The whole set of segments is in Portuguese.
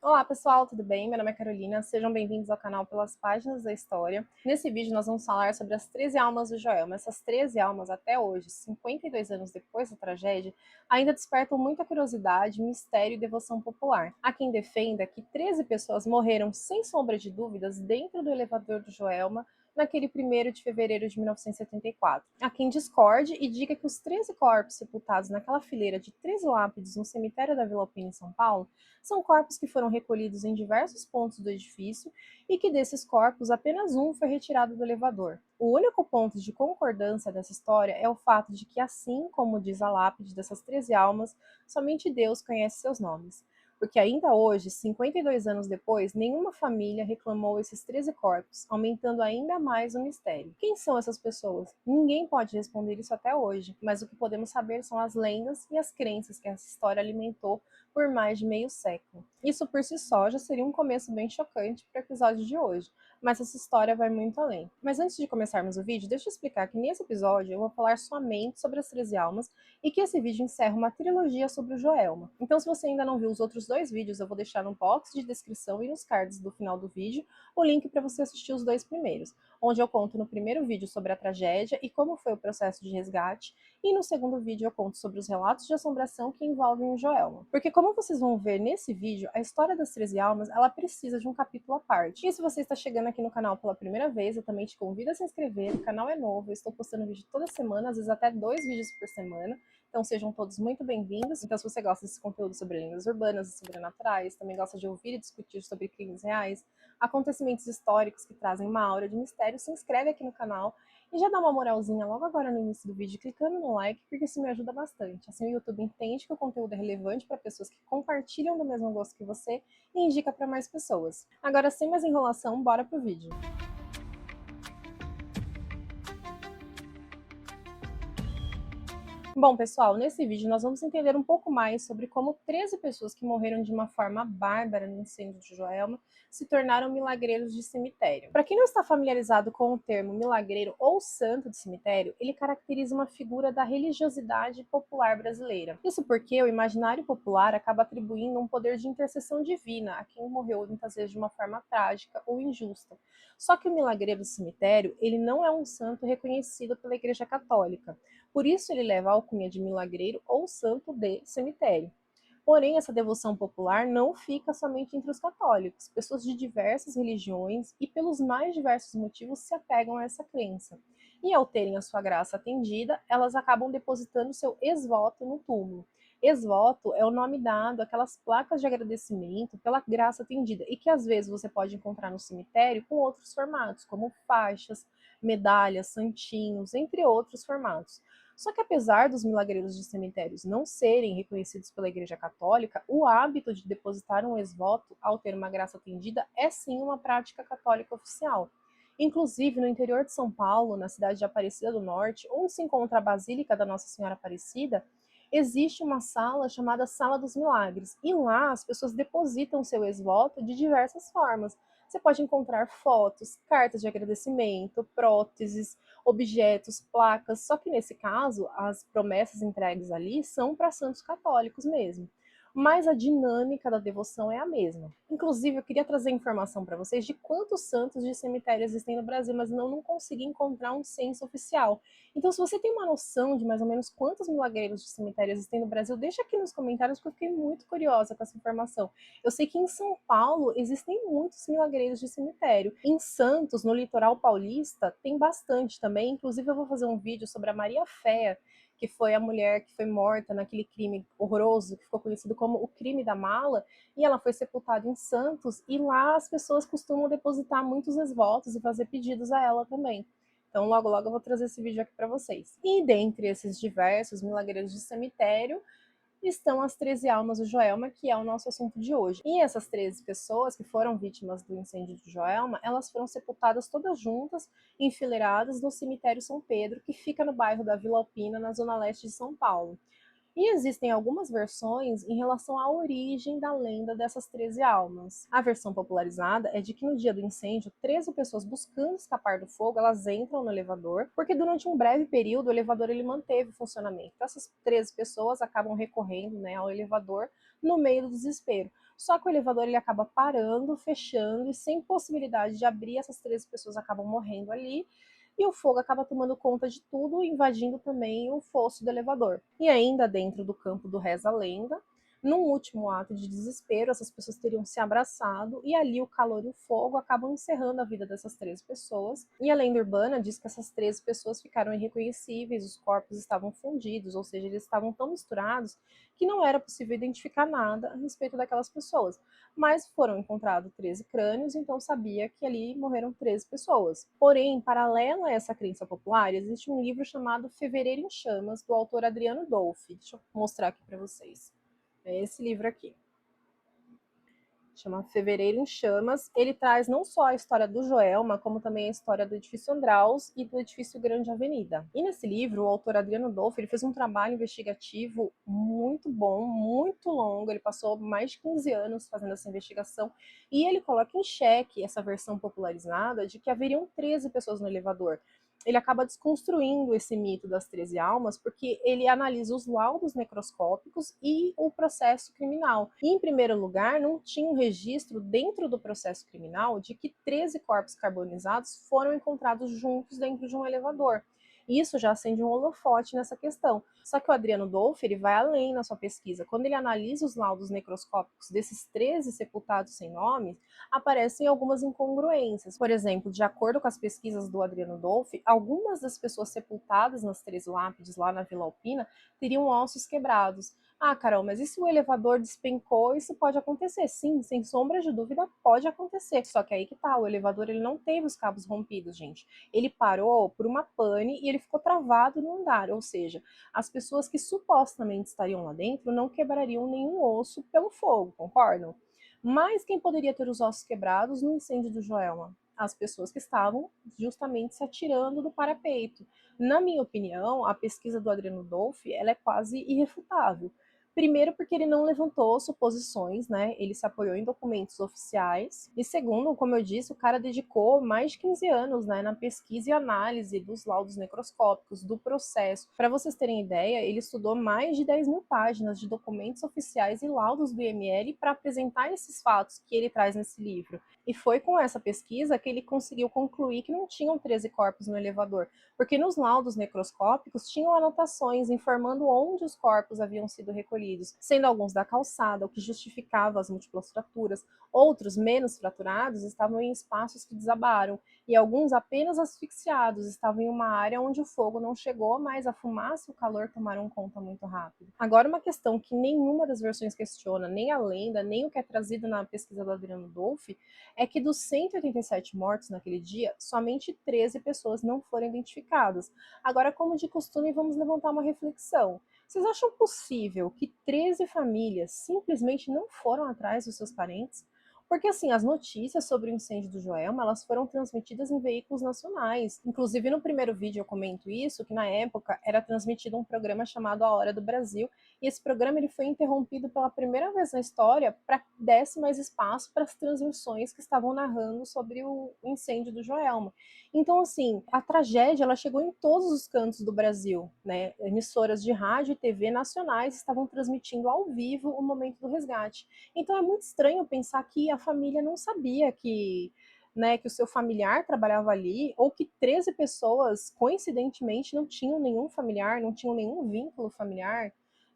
Olá pessoal, tudo bem? Meu nome é Carolina, sejam bem-vindos ao canal Pelas Páginas da História. Nesse vídeo nós vamos falar sobre as 13 almas do Joelma. Essas 13 almas até hoje, 52 anos depois da tragédia, ainda despertam muita curiosidade, mistério e devoção popular. Há quem defenda que 13 pessoas morreram sem sombra de dúvidas dentro do elevador do Joelma naquele 1º de fevereiro de 1974. Há quem discorde e diga que os 13 corpos sepultados naquela fileira de 13 lápides no cemitério da Vila Alpina em São Paulo são corpos que foram recolhidos em diversos pontos do edifício e que desses corpos apenas um foi retirado do elevador. O único ponto de concordância dessa história é o fato de que, assim como diz a lápide dessas 13 almas, somente Deus conhece seus nomes. Porque ainda hoje, 52 anos depois, nenhuma família reclamou esses 13 corpos, aumentando ainda mais o mistério. Quem são essas pessoas? Ninguém pode responder isso até hoje, mas o que podemos saber são as lendas e as crenças que essa história alimentou por mais de meio século. Isso por si só já seria um começo bem chocante para o episódio de hoje, mas essa história vai muito além. Mas antes de começarmos o vídeo, deixa eu explicar que nesse episódio eu vou falar somente sobre as 13 almas e que esse vídeo encerra uma trilogia sobre o Joelma. Então, se você ainda não viu os outros dois vídeos, eu vou deixar no box de descrição e nos cards do final do vídeo o link para você assistir os dois primeiros, onde eu conto no primeiro vídeo sobre a tragédia e como foi o processo de resgate, e no segundo vídeo eu conto sobre os relatos de assombração que envolvem o Joelma. Porque como vocês vão ver nesse vídeo, a história das 13 almas, ela precisa de um capítulo à parte. E se você está chegando aqui no canal pela primeira vez, eu também te convido a se inscrever, o canal é novo, eu estou postando vídeo toda semana, às vezes até 2 vídeos por semana, então sejam todos muito bem-vindos. Então se você gosta desse conteúdo sobre lendas urbanas e sobrenaturais, também gosta de ouvir e discutir sobre crimes reais, acontecimentos históricos que trazem uma aura de mistério, se inscreve aqui no canal e já dá uma moralzinha logo agora no início do vídeo, clicando no like, porque isso me ajuda bastante. Assim o YouTube entende que o conteúdo é relevante para pessoas que compartilham do mesmo gosto que você e indica para mais pessoas. Agora, sem mais enrolação, bora pro vídeo. Bom, pessoal, nesse vídeo nós vamos entender um pouco mais sobre como 13 pessoas que morreram de uma forma bárbara no incêndio de Joelma se tornaram milagreiros de cemitério. Para quem não está familiarizado com o termo milagreiro ou santo de cemitério, ele caracteriza uma figura da religiosidade popular brasileira. Isso porque o imaginário popular acaba atribuindo um poder de intercessão divina a quem morreu muitas vezes de uma forma trágica ou injusta. Só que o milagreiro do cemitério, ele não é um santo reconhecido pela Igreja Católica. Por isso ele leva a alcunha de milagreiro ou santo de cemitério. Porém, essa devoção popular não fica somente entre os católicos. Pessoas de diversas religiões e pelos mais diversos motivos se apegam a essa crença. E ao terem a sua graça atendida, elas acabam depositando seu ex-voto no túmulo. Ex-voto é o nome dado àquelas placas de agradecimento pela graça atendida e que às vezes você pode encontrar no cemitério com outros formatos, como faixas, medalhas, santinhos, entre outros formatos. Só que apesar dos milagreiros de cemitérios não serem reconhecidos pela Igreja Católica, o hábito de depositar um ex-voto ao ter uma graça atendida é sim uma prática católica oficial. Inclusive, no interior de São Paulo, na cidade de Aparecida do Norte, onde se encontra a Basílica da Nossa Senhora Aparecida, existe uma sala chamada Sala dos Milagres, e lá as pessoas depositam seu ex-voto de diversas formas. Você pode encontrar fotos, cartas de agradecimento, próteses, objetos, placas, só que nesse caso as promessas entregues ali são para santos católicos mesmo. Mas a dinâmica da devoção é a mesma. Inclusive, eu queria trazer informação para vocês de quantos santos de cemitério existem no Brasil, mas não consegui encontrar um censo oficial. Então, se você tem uma noção de mais ou menos quantos milagreiros de cemitério existem no Brasil, deixa aqui nos comentários, porque eu fiquei muito curiosa com essa informação. Eu sei que em São Paulo existem muitos milagreiros de cemitério. Em Santos, no litoral paulista, tem bastante também. Inclusive, eu vou fazer um vídeo sobre a Maria Féa, que foi a mulher que foi morta naquele crime horroroso, que ficou conhecido como o crime da mala, e ela foi sepultada em Santos, e lá as pessoas costumam depositar muitos ex-votos e fazer pedidos a ela também. Então, logo, logo eu vou trazer esse vídeo aqui para vocês. E dentre esses diversos milagreiros de cemitério, estão as 13 almas do Joelma, que é o nosso assunto de hoje. E essas 13 pessoas que foram vítimas do incêndio de Joelma, elas foram sepultadas todas juntas, enfileiradas no cemitério São Pedro, que fica no bairro da Vila Alpina, na zona leste de São Paulo. E existem algumas versões em relação à origem da lenda dessas 13 almas. A versão popularizada é de que no dia do incêndio, 13 pessoas buscando escapar do fogo, elas entram no elevador, porque durante um breve período o elevador ele manteve o funcionamento. Então, essas 13 pessoas acabam recorrendo, né, ao elevador no meio do desespero. Só que o elevador ele acaba parando, fechando e sem possibilidade de abrir, essas 13 pessoas acabam morrendo ali e o fogo acaba tomando conta de tudo, invadindo também o fosso do elevador. E ainda dentro do campo do reza a lenda, num último ato de desespero, essas pessoas teriam se abraçado e ali o calor e o fogo acabam encerrando a vida dessas 13 pessoas. E a lenda urbana diz que essas 13 pessoas ficaram irreconhecíveis, os corpos estavam fundidos, ou seja, eles estavam tão misturados que não era possível identificar nada a respeito daquelas pessoas. Mas foram encontrados 13 crânios, então sabia que ali morreram 13 pessoas. Porém, paralelo a essa crença popular, existe um livro chamado Fevereiro em Chamas, do autor Adriano Dolfi. Deixa eu mostrar aqui para vocês. É esse livro aqui. Chama Fevereiro em Chamas. Ele traz não só a história do Joelma, como também a história do edifício Andraus e do edifício Grande Avenida. E nesse livro, o autor Adriano Dolfi, ele fez um trabalho investigativo muito bom, muito longo. Ele passou mais de 15 anos fazendo essa investigação e ele coloca em xeque essa versão popularizada de que haveriam 13 pessoas no elevador. Ele acaba desconstruindo esse mito das 13 almas, porque ele analisa os laudos necroscópicos e o processo criminal. E, em primeiro lugar, não tinha um registro dentro do processo criminal de que 13 corpos carbonizados foram encontrados juntos dentro de um elevador. Isso já acende um holofote nessa questão. Só que o Adriano Dolfi, ele vai além na sua pesquisa. Quando ele analisa os laudos necroscópicos desses 13 sepultados sem nome, aparecem algumas incongruências. Por exemplo, de acordo com as pesquisas do Adriano Dolfi, algumas das pessoas sepultadas nas 13 lápides lá na Vila Alpina teriam ossos quebrados. Ah, Carol, mas e se o elevador despencou? Isso pode acontecer. Sim, sem sombra de dúvida, pode acontecer. Só que aí que tá, o elevador ele não teve os cabos rompidos, gente. Ele parou por uma pane e ele ficou travado no andar, ou seja, as pessoas que supostamente estariam lá dentro não quebrariam nenhum osso pelo fogo, concordam? Mas quem poderia ter os ossos quebrados no incêndio do Joelma? As pessoas que estavam justamente se atirando do parapeito. Na minha opinião, a pesquisa do Adriano Dolfi ela é quase irrefutável. Primeiro, porque ele não levantou suposições, né? Ele se apoiou em documentos oficiais. E segundo, como eu disse, o cara dedicou mais de 15 anos, né, na pesquisa e análise dos laudos necroscópicos, do processo. Para vocês terem ideia, ele estudou mais de 10 mil páginas de documentos oficiais e laudos do IML para apresentar esses fatos que ele traz nesse livro. E foi com essa pesquisa que ele conseguiu concluir que não tinham 13 corpos no elevador, porque nos laudos necroscópicos tinham anotações informando onde os corpos haviam sido recolhidos, sendo alguns da calçada, o que justificava as múltiplas fraturas. Outros, menos fraturados, estavam em espaços que desabaram, e alguns apenas asfixiados, estavam em uma área onde o fogo não chegou, mas a fumaça e o calor tomaram conta muito rápido. Agora, uma questão que nenhuma das versões questiona, nem a lenda, nem o que é trazido na pesquisa do Adriano Dolfi, é que dos 187 mortos naquele dia, somente 13 pessoas não foram identificadas. Agora, como de costume, vamos levantar uma reflexão. Vocês acham possível que 13 famílias simplesmente não foram atrás dos seus parentes? Porque, assim, as notícias sobre o incêndio do Joelma, elas foram transmitidas em veículos nacionais. Inclusive, no primeiro vídeo eu comento isso, que na época era transmitido um programa chamado A Hora do Brasil, e esse programa ele foi interrompido pela primeira vez na história para que desse mais espaço para as transmissões que estavam narrando sobre o incêndio do Joelma. Então, assim, a tragédia ela chegou em todos os cantos do Brasil, né? Emissoras de rádio e TV nacionais estavam transmitindo ao vivo o momento do resgate. Então é muito estranho pensar que a família não sabia que, né, que o seu familiar trabalhava ali, ou que 13 pessoas, coincidentemente, não tinham nenhum familiar, não tinham nenhum vínculo familiar.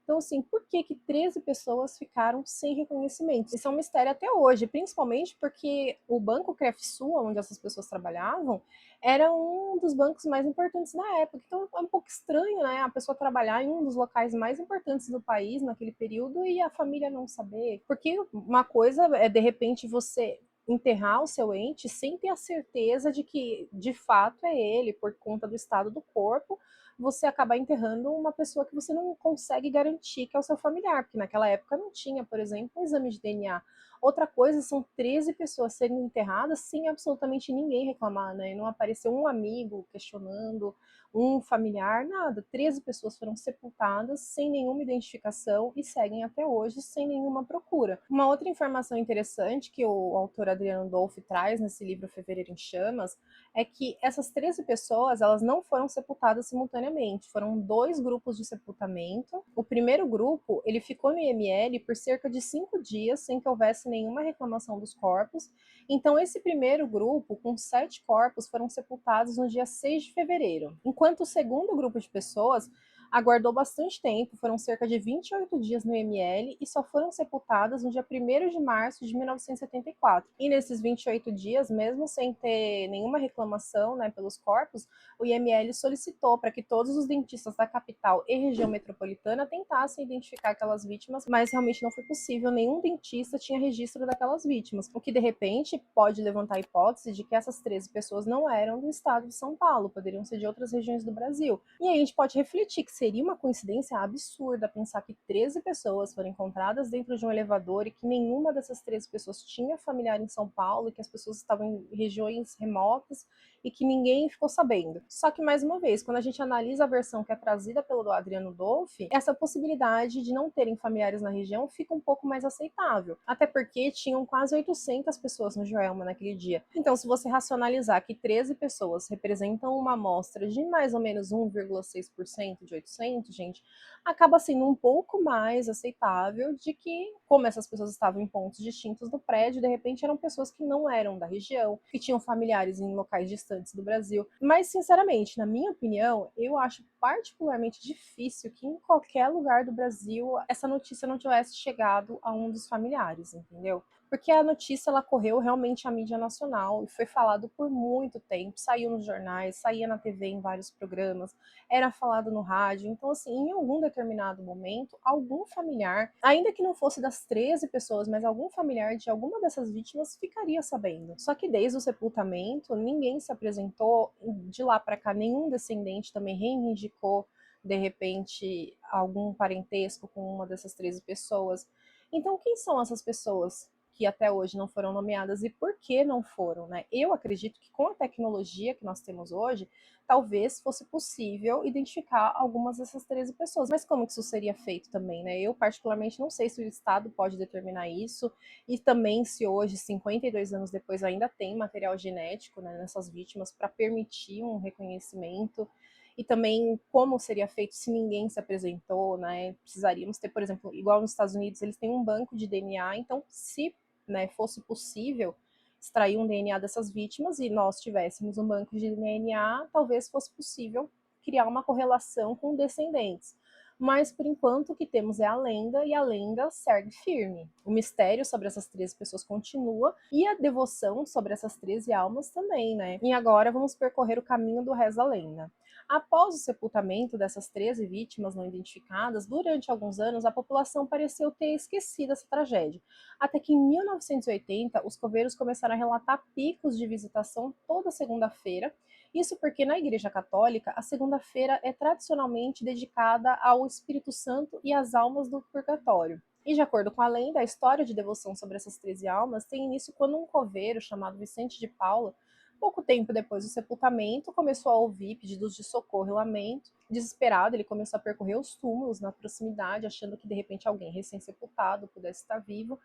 Então, assim, por que que 13 pessoas ficaram sem reconhecimento? Isso é um mistério até hoje, principalmente porque o Banco Crefsul, onde essas pessoas trabalhavam, era um dos bancos mais importantes da época. Então, é um pouco estranho, né, a pessoa trabalhar em um dos locais mais importantes do país naquele período e a família não saber. Porque uma coisa é, de repente, você enterrar o seu ente sem ter a certeza de que, de fato, é ele, por conta do estado do corpo, você acabar enterrando uma pessoa que você não consegue garantir que é o seu familiar, porque naquela época não tinha, por exemplo, exame de DNA. Outra coisa são 13 pessoas serem enterradas sem absolutamente ninguém reclamar, né? Não apareceu um amigo questionando, um familiar, nada. 13 pessoas foram sepultadas sem nenhuma identificação e seguem até hoje sem nenhuma procura. Uma outra informação interessante que o autor Adriano Dolphy traz nesse livro Fevereiro em Chamas é que essas 13 pessoas, elas não foram sepultadas simultaneamente, foram dois grupos de sepultamento. O primeiro grupo, ele ficou no IML por cerca de 5 dias sem que houvesse nenhuma reclamação dos corpos. Então, esse primeiro grupo, com 7 corpos, foram sepultados no dia 6 de fevereiro, enquanto o segundo grupo de pessoas aguardou bastante tempo, foram cerca de 28 dias no IML e só foram sepultadas no dia 1º de março de 1974. E nesses 28 dias, mesmo sem ter nenhuma reclamação, né, pelos corpos, o IML solicitou para que todos os dentistas da capital e região metropolitana tentassem identificar aquelas vítimas, mas realmente não foi possível, nenhum dentista tinha registro daquelas vítimas, o que de repente pode levantar a hipótese de que essas 13 pessoas não eram do estado de São Paulo, poderiam ser de outras regiões do Brasil. E aí a gente pode refletir que seria uma coincidência absurda pensar que 13 pessoas foram encontradas dentro de um elevador e que nenhuma dessas 13 pessoas tinha familiar em São Paulo, e que as pessoas estavam em regiões remotas e que ninguém ficou sabendo. Só que, mais uma vez, quando a gente analisa a versão que é trazida pelo Adriano Dolphy, essa possibilidade de não terem familiares na região fica um pouco mais aceitável. Até porque tinham quase 800 pessoas no Joelma naquele dia. Então, se você racionalizar que 13 pessoas representam uma amostra de mais ou menos 1,6% de 800, gente, acaba sendo um pouco mais aceitável de que, como essas pessoas estavam em pontos distintos do prédio, de repente eram pessoas que não eram da região, que tinham familiares em locais distantes do Brasil. Mas, sinceramente, na minha opinião, eu acho particularmente difícil que em qualquer lugar do Brasil essa notícia não tivesse chegado a um dos familiares, entendeu? Porque a notícia ela correu realmente à mídia nacional e foi falado por muito tempo, saiu nos jornais, saía na TV em vários programas, era falado no rádio. Então, assim, em algum determinado momento, algum familiar, ainda que não fosse das 13 pessoas, mas algum familiar de alguma dessas vítimas ficaria sabendo. Só que desde o sepultamento, ninguém se apresentou, de lá para cá, nenhum descendente também reivindicou, de repente, algum parentesco com uma dessas 13 pessoas. Então, quem são essas pessoas que até hoje não foram nomeadas e por que não foram, né? Eu acredito que com a tecnologia que nós temos hoje, talvez fosse possível identificar algumas dessas 13 pessoas. Mas como que isso seria feito também, né? Eu particularmente não sei se o Estado pode determinar isso e também se hoje, 52 anos depois, ainda tem material genético, né, nessas vítimas para permitir um reconhecimento. E também como seria feito se ninguém se apresentou, né? Precisaríamos ter, por exemplo, igual nos Estados Unidos, eles têm um banco de DNA, então se, né, fosse possível extrair um DNA dessas vítimas e nós tivéssemos um banco de DNA, talvez fosse possível criar uma correlação com descendentes. Mas por enquanto o que temos é a lenda e a lenda segue firme. O mistério sobre essas 13 pessoas continua e a devoção sobre essas 13 almas também, né? E agora vamos percorrer o caminho do Reza Lenda. Após o sepultamento dessas 13 vítimas não identificadas, durante alguns anos a população pareceu ter esquecido essa tragédia. Até que em 1980, os coveiros começaram a relatar picos de visitação toda segunda-feira. Isso porque na Igreja Católica, a segunda-feira é tradicionalmente dedicada ao Espírito Santo e às almas do purgatório. E de acordo com a lenda, a história de devoção sobre essas 13 almas tem início quando um coveiro chamado Vicente de Paula, pouco tempo depois do sepultamento, começou a ouvir pedidos de socorro e lamento. Desesperado, ele começou a percorrer os túmulos na proximidade, achando que de repente alguém recém-sepultado pudesse estar vivo.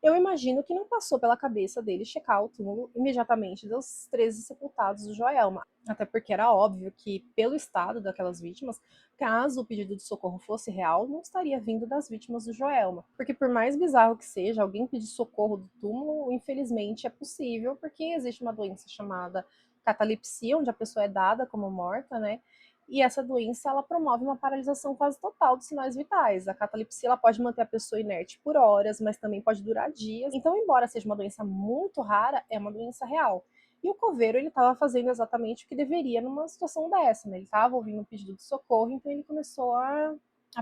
Eu imagino que não passou pela cabeça dele checar o túmulo imediatamente dos 13 sepultados do Joelma, até porque era óbvio que, pelo estado daquelas vítimas, caso o pedido de socorro fosse real, não estaria vindo das vítimas do Joelma. Porque por mais bizarro que seja, alguém pedir socorro do túmulo, infelizmente é possível, porque existe uma doença chamada catalepsia, onde a pessoa é dada como morta, né? E essa doença ela promove uma paralisação quase total dos sinais vitais. A catalepsia ela pode manter a pessoa inerte por horas, mas também pode durar dias. Então, embora seja uma doença muito rara, é uma doença real. E o coveiro ele estava fazendo exatamente o que deveria numa situação dessa, né? Ele estava ouvindo um pedido de socorro, então ele começou a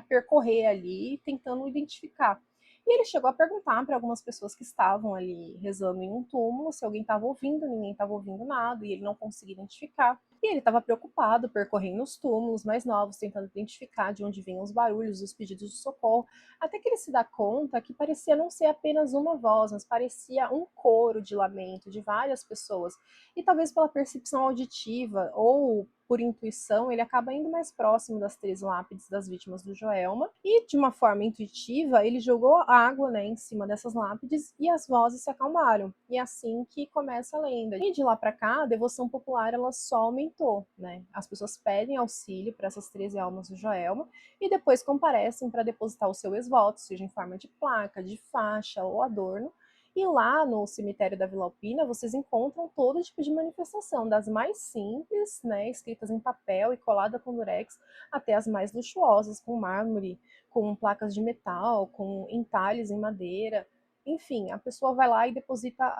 percorrer ali, tentando identificar. E ele chegou a perguntar para algumas pessoas que estavam ali rezando em um túmulo se alguém estava ouvindo, ninguém estava ouvindo nada, e ele não conseguia identificar. E ele estava preocupado, percorrendo os túmulos mais novos, tentando identificar de onde vinham os barulhos, os pedidos de socorro, até que ele se dá conta que parecia não ser apenas uma voz, mas parecia um coro de lamento de várias pessoas. E talvez pela percepção auditiva ou por intuição, ele acaba indo mais próximo das 13 lápides das vítimas do Joelma e, de uma forma intuitiva, ele jogou água, né, em cima dessas lápides e as vozes se acalmaram. E é assim que começa a lenda. E de lá para cá, a devoção popular ela só aumentou, né? As pessoas pedem auxílio para essas 13 almas do Joelma e depois comparecem para depositar o seu exvoto, seja em forma de placa, de faixa ou adorno. E lá no cemitério da Vila Alpina, vocês encontram todo tipo de manifestação, das mais simples, né, escritas em papel e colada com durex, até as mais luxuosas, com mármore, com placas de metal, com entalhes em madeira. Enfim, a pessoa vai lá e deposita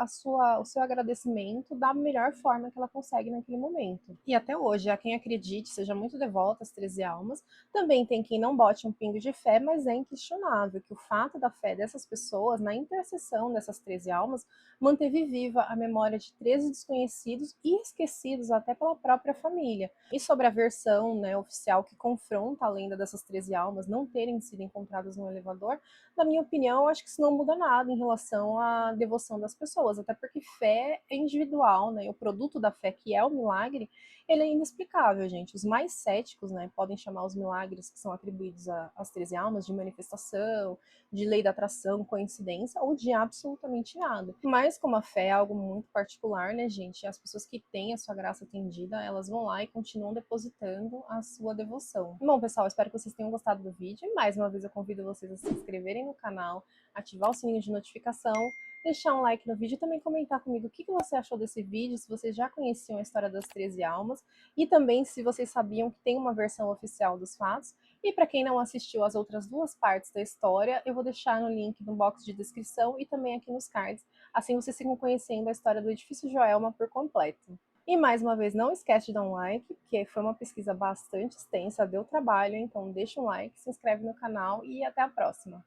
o seu agradecimento da melhor forma que ela consegue naquele momento. E até hoje, há quem acredite, seja muito devoto às 13 almas, também tem quem não bote um pingo de fé, mas é inquestionável que o fato da fé dessas pessoas, na intercessão dessas 13 almas, manteve viva a memória de 13 desconhecidos e esquecidos até pela própria família. E sobre a versão, né, oficial que confronta a lenda dessas 13 almas não terem sido encontradas no elevador, na minha opinião, acho que isso não muda nada em relação à devoção das pessoas, até porque fé é individual, né? O produto da fé, que é o milagre, ele é inexplicável, gente. Os mais céticos, né, podem chamar os milagres que são atribuídos às 13 almas de manifestação, de lei da atração, coincidência ou de absolutamente nada. Mas como a fé é algo muito particular, né, gente, as pessoas que têm a sua graça atendida, elas vão lá e continuam depositando a sua devoção. Bom, pessoal, espero que vocês tenham gostado do vídeo e mais uma vez eu convido vocês a se inscreverem no canal, ativar o sininho de notificação, deixar um like no vídeo e também comentar comigo o que você achou desse vídeo, se vocês já conheciam a história das 13 almas e também se vocês sabiam que tem uma versão oficial dos fatos. E para quem não assistiu as outras duas partes da história, eu vou deixar no link no box de descrição e também aqui nos cards, assim vocês ficam conhecendo a história do Edifício Joelma por completo. E mais uma vez, não esquece de dar um like, porque foi uma pesquisa bastante extensa, deu trabalho, então deixa um like, se inscreve no canal e até a próxima!